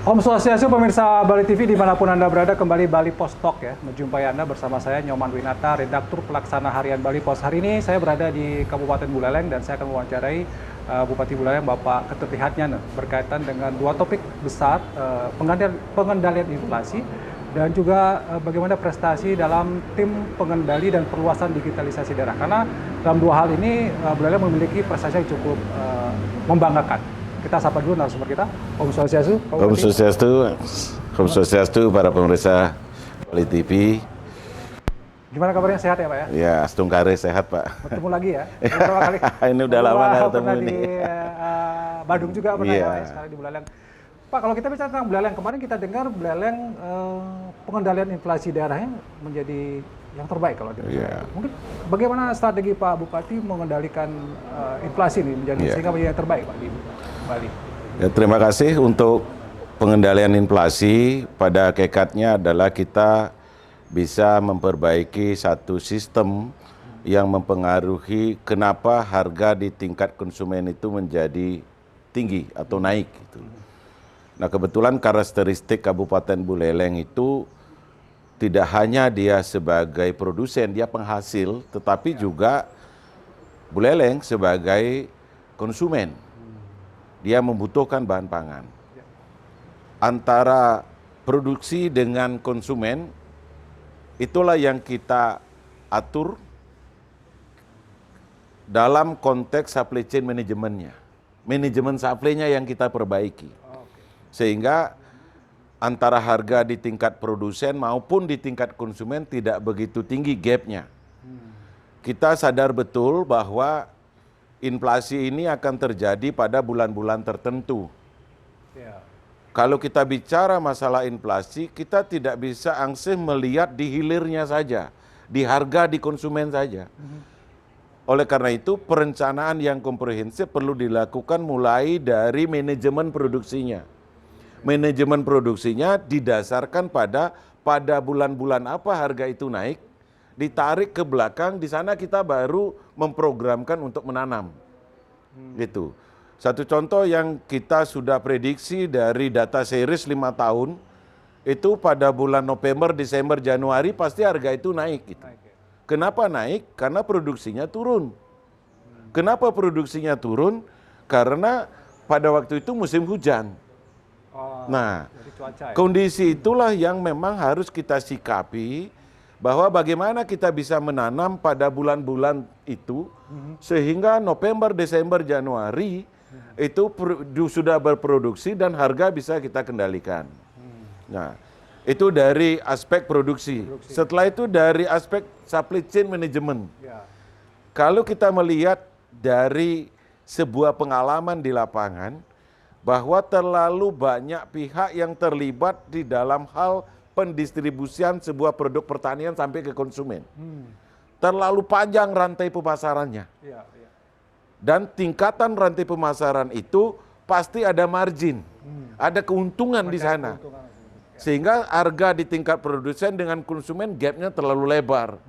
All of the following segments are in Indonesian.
Om Swastiastu, pemirsa Bali TV dimanapun Anda berada, kembali Bali Post Talk ya. Menjumpai Anda bersama saya Nyoman Winata, Redaktur Pelaksana Harian Bali Post. Hari ini saya berada di Kabupaten Buleleng dan saya akan mewawancarai Bupati Buleleng Bapak Ketut Lihatnya berkaitan dengan dua topik besar, pengendalian inflasi dan juga bagaimana prestasi dalam tim pengendali dan perluasan digitalisasi daerah. Karena dalam dua hal ini Buleleng memiliki prestasi yang cukup membanggakan. Kita sapa dulu narasumber kita, Om Swastiastu. Om Swastiastu, Om Swastiastu para pemirsa Bali TV. Gimana kabarnya, sehat ya Pak ya? Ya, Astungkare sehat Pak. Bertemu lagi ya? Beberapa kali. Ini udah lama nggak ketemu ini. Di Badung juga pernah ya, sekarang di Buleleng. Pak, kalau kita bicara tentang Buleleng, kemarin kita dengar Buleleng pengendalian inflasi daerahnya menjadi yang terbaik kalau di Mungkin bagaimana strategi Pak Bupati mengendalikan inflasi ini sehingga menjadi yang terbaik Pak di Bali? Ya, terima kasih untuk pengendalian inflasi. Pada hakikatnya adalah kita bisa memperbaiki satu sistem yang mempengaruhi kenapa harga di tingkat konsumen itu menjadi tinggi atau naik. Gitu. Nah, kebetulan karakteristik Kabupaten Buleleng itu tidak hanya dia sebagai produsen, dia penghasil, tetapi juga Buleleng sebagai konsumen. Dia membutuhkan bahan pangan. Antara produksi dengan konsumen, itulah yang kita atur dalam konteks supply chain manajemennya. Manajemen supply-nya yang kita perbaiki. Sehingga antara harga di tingkat produsen maupun di tingkat konsumen tidak begitu tinggi gap-nya. Kita sadar betul bahwa inflasi ini akan terjadi pada bulan-bulan tertentu. Kalau kita bicara masalah inflasi, kita tidak bisa angsih melihat di hilirnya saja, di harga di konsumen saja. Oleh karena itu, perencanaan yang komprehensif perlu dilakukan mulai dari manajemen produksinya. Manajemen produksinya didasarkan pada bulan-bulan apa harga itu naik, ditarik ke belakang, di sana kita baru memprogramkan untuk menanam. Gitu. Satu contoh yang kita sudah prediksi dari data series 5 tahun, itu pada bulan November, Desember, Januari pasti harga itu naik. Gitu. Kenapa naik? Karena produksinya turun. Kenapa produksinya turun? Karena pada waktu itu musim hujan. Nah, kondisi itulah yang memang harus kita sikapi, bahwa bagaimana kita bisa menanam pada bulan-bulan itu, sehingga November, Desember, Januari itu sudah berproduksi dan harga bisa kita kendalikan. Nah, itu dari aspek produksi. Setelah itu dari aspek supply chain management. Kalau kita melihat dari sebuah pengalaman di lapangan, bahwa terlalu banyak pihak yang terlibat di dalam hal pendistribusian sebuah produk pertanian sampai ke konsumen. Terlalu panjang rantai pemasarannya. Dan tingkatan rantai pemasaran itu pasti ada margin, ada keuntungan di sana. Sehingga harga di tingkat produsen dengan konsumen gapnya terlalu lebar.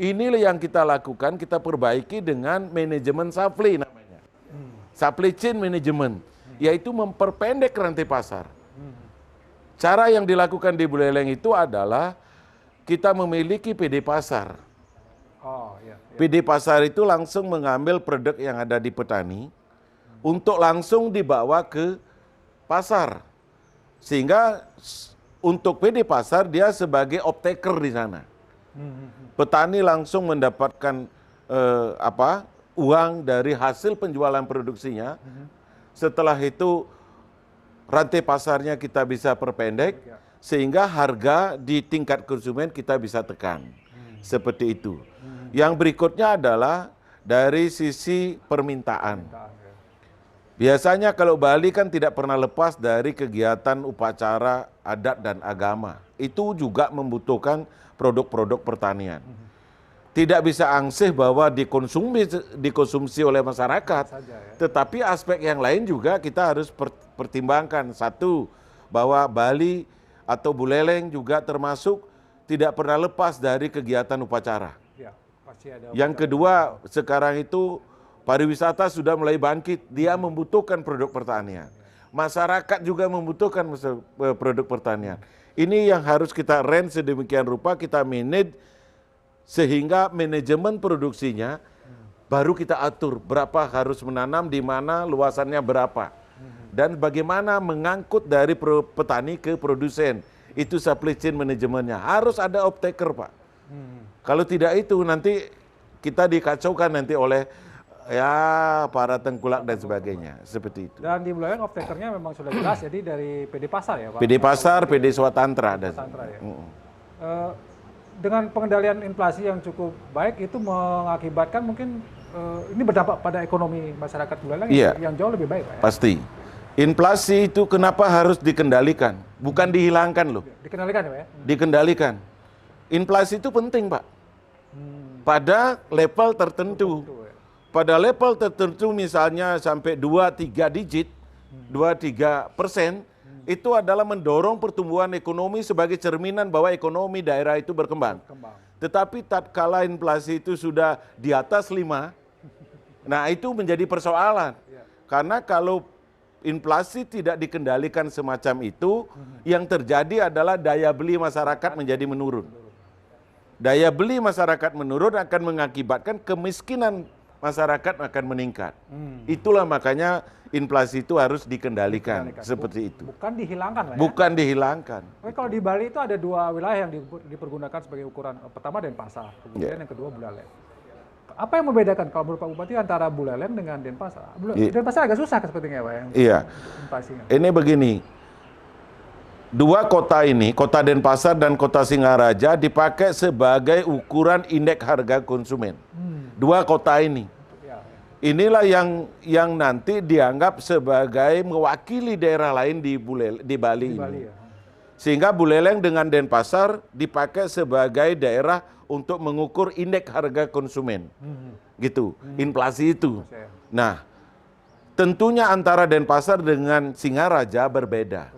Inilah yang kita lakukan, kita perbaiki dengan manajemen supply namanya. Supply chain management, yaitu memperpendek rantai pasar. Cara yang dilakukan di Buleleng itu adalah kita memiliki PD pasar. PD pasar itu langsung mengambil produk yang ada di petani untuk langsung dibawa ke pasar. Sehingga untuk PD pasar dia sebagai off-taker di sana. Petani langsung mendapatkan uang dari hasil penjualan produksinya. Setelah itu rantai pasarnya kita bisa perpendek, sehingga harga di tingkat konsumen kita bisa tekan. Seperti itu. Yang berikutnya adalah dari sisi permintaan. Biasanya kalau Bali kan tidak pernah lepas dari kegiatan upacara adat dan agama. Itu juga membutuhkan produk-produk pertanian. Tidak bisa angsih bahwa dikonsumsi oleh masyarakat, tetapi aspek yang lain juga kita harus pertimbangkan. Satu, bahwa Bali atau Buleleng juga termasuk tidak pernah lepas dari kegiatan upacara. Yang kedua, sekarang itu pariwisata sudah mulai bangkit, dia membutuhkan produk pertanian. masyarakat juga membutuhkan produk pertanian. Ini yang harus kita range sedemikian rupa, kita manage sehingga manajemen produksinya baru kita atur berapa harus menanam, di mana luasannya berapa. Dan bagaimana mengangkut dari petani ke produsen. Itu supply chain manajemennya. Harus ada off-taker, Pak. Kalau tidak itu nanti kita dikacaukan nanti oleh ya para tengkulak dan sebagainya, seperti itu. Dan di Buleleng off-takernya memang sudah jelas, jadi dari PD Pasar ya Pak? PD Pasar, PD Swatantra. Ya. Dengan pengendalian inflasi yang cukup baik, itu mengakibatkan mungkin ini berdampak pada ekonomi masyarakat Buleleng yang jauh lebih baik Pak ya? Pasti. Inflasi itu kenapa harus dikendalikan? Bukan dihilangkan loh. Dikendalikan ya Pak ya? Dikendalikan. Inflasi itu penting Pak. Pada level tertentu. Pada level tertentu misalnya sampai 2-3 digit, 2-3%, itu adalah mendorong pertumbuhan ekonomi sebagai cerminan bahwa ekonomi daerah itu berkembang. Tetapi tatkala inflasi itu sudah di atas 5, nah itu menjadi persoalan. Karena kalau inflasi tidak dikendalikan semacam itu, yang terjadi adalah daya beli masyarakat menjadi menurun. Daya beli masyarakat menurun akan mengakibatkan kemiskinan masyarakat akan meningkat. Itulah makanya inflasi itu harus dikendalikan. Seperti itu. Bukan dihilangkan lah ya? Bukan dihilangkan. Tapi kalau di Bali itu ada 2 wilayah yang dipergunakan sebagai ukuran. Pertama Denpasar, kemudian yang kedua Buleleng. Apa yang membedakan kalau menurut Pak Bupati antara Buleleng dengan Denpasar? Denpasar agak susah sepertinya Pak yang inflasinya. Ini begini. 2 kota ini, kota Denpasar dan kota Singaraja dipakai sebagai ukuran indeks harga konsumen. 2 kota ini. Inilah yang nanti dianggap sebagai mewakili daerah lain di Bali ini. Sehingga Buleleng dengan Denpasar dipakai sebagai daerah untuk mengukur indeks harga konsumen. Gitu, inflasi itu. Nah, tentunya antara Denpasar dengan Singaraja berbeda.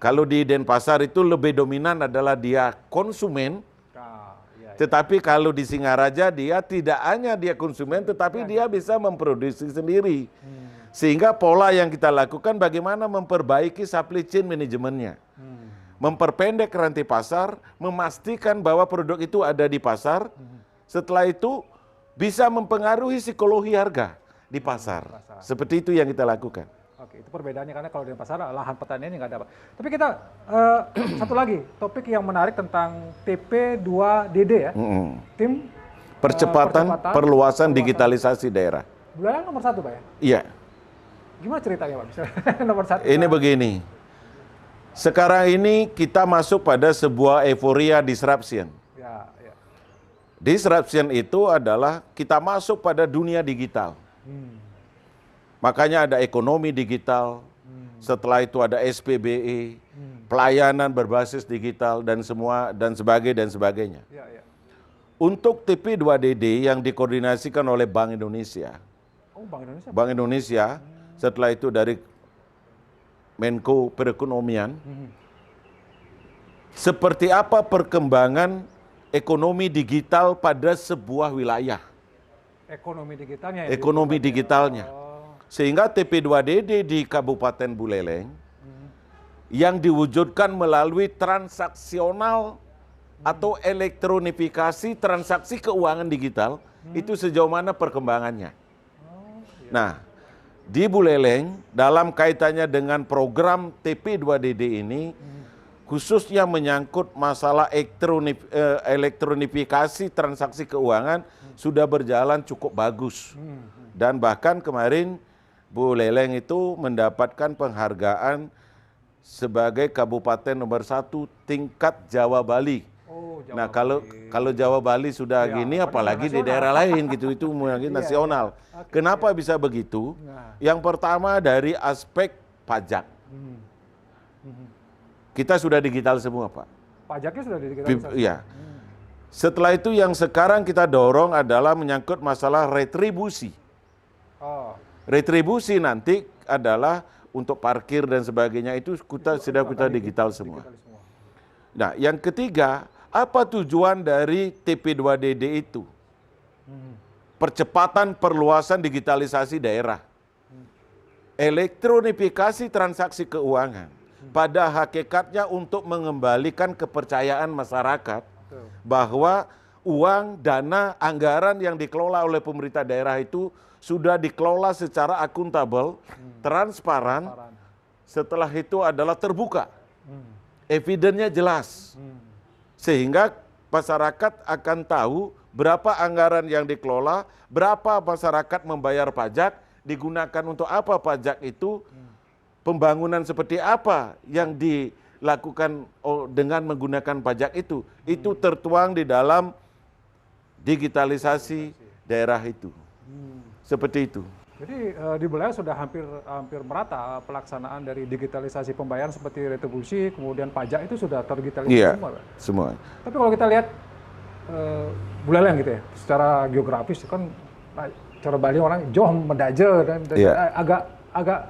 Kalau di Denpasar itu lebih dominan adalah dia konsumen, tetapi kalau di Singaraja dia tidak hanya dia konsumen, tetapi dia bisa memproduksi sendiri. Sehingga pola yang kita lakukan bagaimana memperbaiki supply chain manajemennya. Memperpendek rantai pasar, memastikan bahwa produk itu ada di pasar, setelah itu bisa mempengaruhi psikologi harga di pasar. Seperti itu yang kita lakukan. Oke, itu perbedaannya karena kalau di pasar lahan pertaniannya nggak ada. Tapi kita satu lagi topik yang menarik tentang TP2DD ya, tim percepatan perluasan digitalisasi daerah. Buleleng nomor 1 Pak ya? Iya. Gimana ceritanya Pak? Nomor 1. Ini begini, sekarang ini kita masuk pada sebuah euforia disruption. Disruption itu adalah kita masuk pada dunia digital. Makanya ada ekonomi digital, setelah itu ada SPBE, pelayanan berbasis digital dan sebagainya. Untuk TP2DD yang dikoordinasikan oleh Bank Indonesia. Bank Indonesia, setelah itu dari Menko Perekonomian. Seperti apa perkembangan ekonomi digital pada sebuah wilayah? Ekonomi digitalnya. Sehingga TP2DD di Kabupaten Buleleng yang diwujudkan melalui transaksional atau elektronifikasi transaksi keuangan digital, itu sejauh mana perkembangannya. Nah, di Buleleng dalam kaitannya dengan program TP2DD ini, khususnya menyangkut masalah elektronifikasi transaksi keuangan sudah berjalan cukup bagus. Dan bahkan kemarin Buleleng itu mendapatkan penghargaan sebagai kabupaten nomor 1 tingkat Jawa Bali. Nah, kalau Jawa Bali sudah gini, apalagi di daerah lain gitu, itu mungkin nasional. Kenapa bisa begitu? Yang pertama dari aspek pajak. Kita sudah digital semua, Pak. Pajaknya sudah digitalisasi. Iya. Setelah itu yang sekarang kita dorong adalah menyangkut masalah retribusi. Retribusi nanti adalah untuk parkir dan sebagainya, itu sudah kita digital semua. Nah, yang ketiga, apa tujuan dari TP2DD itu? Percepatan perluasan digitalisasi daerah. Elektronifikasi transaksi keuangan pada hakikatnya untuk mengembalikan kepercayaan masyarakat bahwa uang, dana, anggaran yang dikelola oleh pemerintah daerah itu sudah dikelola secara akuntabel, transparan, setelah itu adalah terbuka. Evidennya jelas. Sehingga masyarakat akan tahu berapa anggaran yang dikelola, berapa masyarakat membayar pajak, digunakan untuk apa pajak itu, pembangunan seperti apa yang dilakukan dengan menggunakan pajak itu tertuang di dalam digitalisasi daerah itu. Seperti itu. Jadi di Buleleng sudah hampir merata pelaksanaan dari digitalisasi pembayaran seperti retribusi, kemudian pajak itu sudah terdigitalisasi semua. Pak? Semua. Tapi kalau kita lihat Buleleng gitu ya, secara geografis kan cara Bali orang jauh mendaje dan agak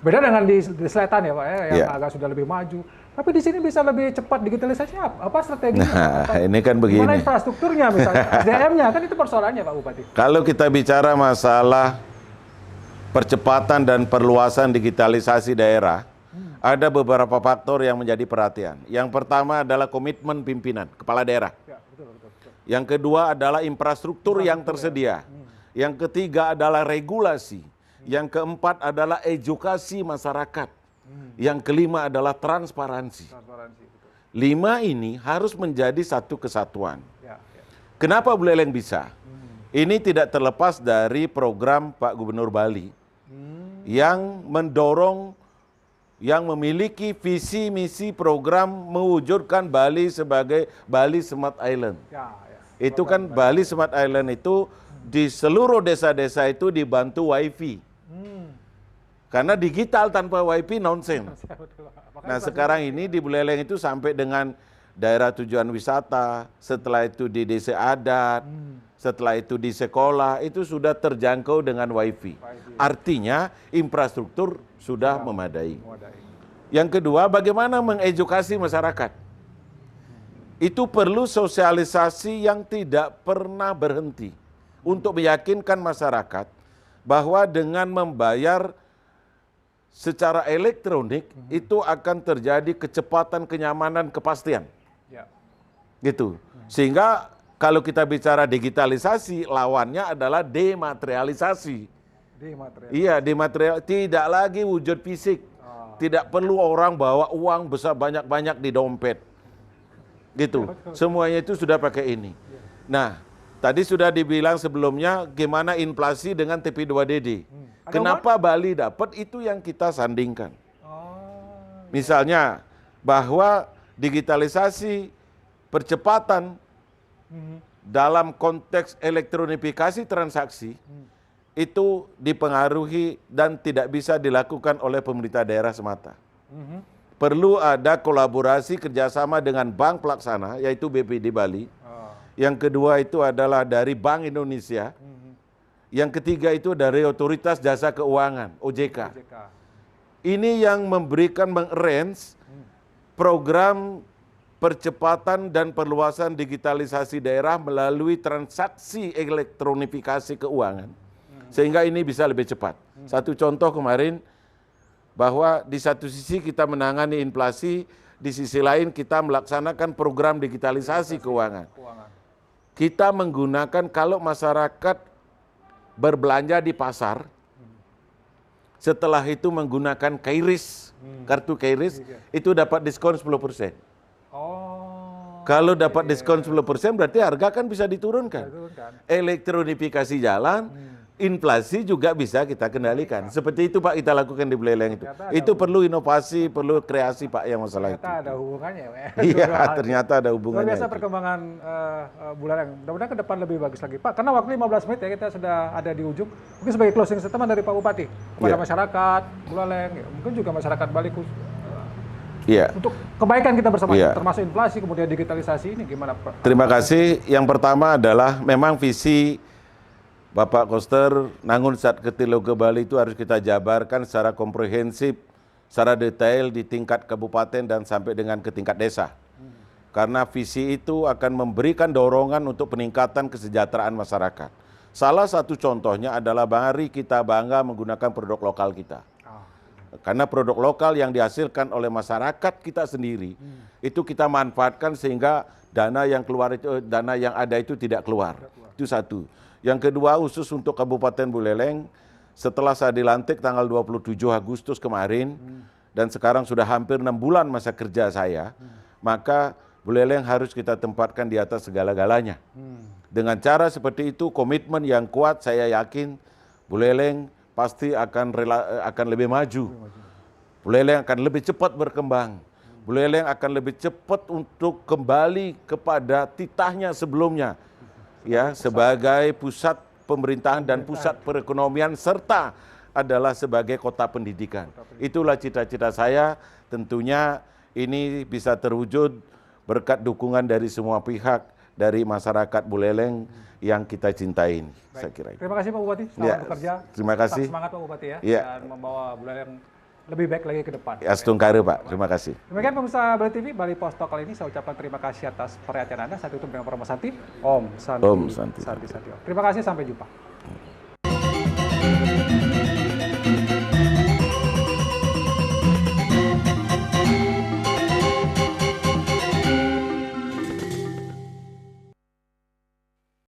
beda dengan di selatan ya Pak ya, yang agak sudah lebih maju. Tapi di sini bisa lebih cepat digitalisasi apa strateginya? Nah, ini kan begini. Gimana infrastrukturnya misalnya, SDM-nya kan itu persoalannya Pak Bupati. Kalau kita bicara masalah percepatan dan perluasan digitalisasi daerah, ada beberapa faktor yang menjadi perhatian. Yang pertama adalah komitmen pimpinan, kepala daerah. Ya, betul. Yang kedua adalah infrastruktur yang tersedia. Yang ketiga adalah regulasi. Yang keempat adalah edukasi masyarakat. Yang kelima adalah transparansi. Betul. 5 ini harus menjadi satu kesatuan. Ya. Kenapa Buleleng bisa? Ini tidak terlepas dari program Pak Gubernur Bali yang mendorong, yang memiliki visi misi program mewujudkan Bali sebagai Bali Smart Island. Ya. Itu kan Bali Smart Island itu di seluruh desa-desa itu dibantu wifi. Karena digital tanpa wifi nonsense. Nah sekarang ini di Buleleng itu sampai dengan daerah tujuan wisata, setelah itu di desa adat, setelah itu di sekolah, itu sudah terjangkau dengan wifi. Artinya infrastruktur sudah memadai. Yang kedua, bagaimana mengedukasi masyarakat? Itu perlu sosialisasi yang tidak pernah berhenti untuk meyakinkan masyarakat bahwa dengan membayar secara elektronik itu akan terjadi kecepatan, kenyamanan, kepastian. Ya. Gitu. Sehingga kalau kita bicara digitalisasi, lawannya adalah dematerialisasi. Iya, dematerial, tidak lagi wujud fisik. Tidak perlu orang bawa uang besar banyak-banyak di dompet. Gitu. Semuanya itu sudah pakai ini. Nah, tadi sudah dibilang sebelumnya gimana inflasi dengan TP2DD. Kenapa Bali dapat, itu yang kita sandingkan. Misalnya bahwa digitalisasi percepatan dalam konteks elektronifikasi transaksi itu dipengaruhi dan tidak bisa dilakukan oleh pemerintah daerah semata. Perlu ada kolaborasi kerjasama dengan bank pelaksana, yaitu BPD Bali. Yang kedua itu adalah dari Bank Indonesia. Yang ketiga itu dari Otoritas Jasa Keuangan, OJK. Ini yang memberikan mengarrange program percepatan dan perluasan digitalisasi daerah melalui transaksi elektronifikasi keuangan. Sehingga ini bisa lebih cepat. Satu contoh kemarin, bahwa di satu sisi kita menangani inflasi, di sisi lain kita melaksanakan program digitalisasi keuangan. Kita menggunakan, kalau masyarakat berbelanja di pasar, setelah itu menggunakan KRIS, kartu KRIS, itu dapat diskon 10%. Kalau dapat diskon 10% berarti harga kan bisa diturunkan. Elektronifikasi jalan, inflasi juga bisa kita kendalikan. Seperti itu Pak kita lakukan di Buleleng itu. Itu perlu inovasi, perlu kreasi Pak yang masalah itu. Ternyata ada hubungannya ya Pak ya. Iya, ternyata ada hubungannya. Luar biasa perkembangan Buleleng. Mudah-mudahan ke depan lebih bagus lagi Pak. Karena waktu 15 menit ya, kita sudah ada di ujung. Mungkin sebagai closing statement dari Pak Bupati kepada masyarakat Buleleng, ya, mungkin juga masyarakat Bali untuk kebaikan kita bersama, termasuk inflasi, kemudian digitalisasi ini gimana Pak? Terima kasih. Yang pertama adalah memang visi Bapak Koster Nangun Sat Ketiloge Bali itu harus kita jabarkan secara komprehensif, secara detail di tingkat kabupaten dan sampai dengan ke tingkat desa. Karena visi itu akan memberikan dorongan untuk peningkatan kesejahteraan masyarakat. Salah satu contohnya adalah mari kita bangga menggunakan produk lokal kita. Karena produk lokal yang dihasilkan oleh masyarakat kita sendiri, itu kita manfaatkan sehingga dana yang keluar itu, dana yang ada itu tidak keluar. Itu satu. Yang kedua, khusus untuk Kabupaten Buleleng, setelah saya dilantik tanggal 27 Agustus kemarin, dan sekarang sudah hampir 6 bulan masa kerja saya, maka Buleleng harus kita tempatkan di atas segala-galanya. Dengan cara seperti itu, komitmen yang kuat, saya yakin Buleleng pasti akan lebih maju. Buleleng akan lebih cepat berkembang. Buleleng akan lebih cepat untuk kembali kepada titahnya sebelumnya, ya, sebagai pusat pemerintahan dan pusat perekonomian serta adalah sebagai kota pendidikan. Itulah cita-cita saya. Tentunya ini bisa terwujud berkat dukungan dari semua pihak, dari masyarakat Buleleng yang kita cintai ini, saya kira. Terima kasih Pak Bupati, selamat bekerja. Terima kasih. Tetap semangat Pak Bupati ya, Ya. dan membawa Buleleng lebih baik lagi ke depan. Astungkare Pak, terima kasih. Demikian pemirsa Bali TV, Bali Post Talk kali ini saya ucapkan terima kasih atas perhatian Anda. Saya tutup dengan promo Santi. Om Santi. Om Santi. Santi. Terima kasih, sampai jumpa.